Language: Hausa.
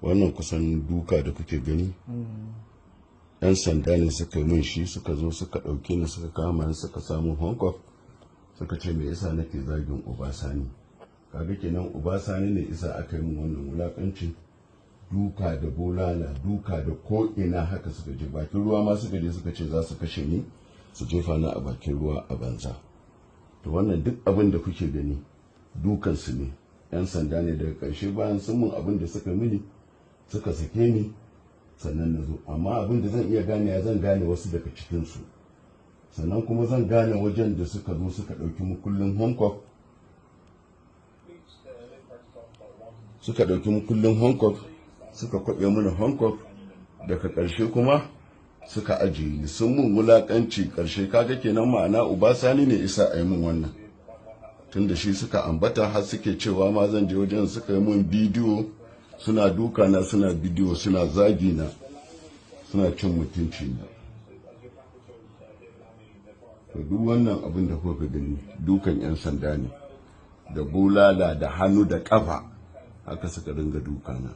wannan kusan duka da kuke gani yan sanda ne suka yi min shi, suka zo suka ɗauke ni suka kama ni suka samu Hong Kong, suka ce me yasa nake zagin Obasani. Kaga kenan Obasani ne isa aka yi min wannan wulakancin, duka da bolala, duka da ko ina haka suka je bakin ruwa ma suka je suka ce za su kashe ni su jefa ni a bakin ruwa a banza. To wannan duk abin da kuke gani dukansu ne, yan sanda ne. Daga ƙarshe bayan sun mun abin da suka mini suka sake ni sannan na zo, amma abin da zan iya gane ya zan gane wasu daga cikinsu, sannan kuma zan gane wajen da suka zo suka ɗauki mukullin Hong Kong, suka ɗauki mukullin Hong Kong suka kwaɓe mana Hong Kong, daga ƙarshe kuma suka ajiye ni, sun mun wulaƙanci. ƙarshe kaga kenan ma'ana Obasani ne isa a yi mun wannan, tun da shi suka ambata har suke cewa ma zan je wajen, suka yi mun bidiyo suna duka na, suna bidiyo suna zagi na, suna cin mutunci na. To duk wannan abin da kuka gani dukan yan sanda ne, da bulala da hannu da ƙafa haka suka dinga duka na.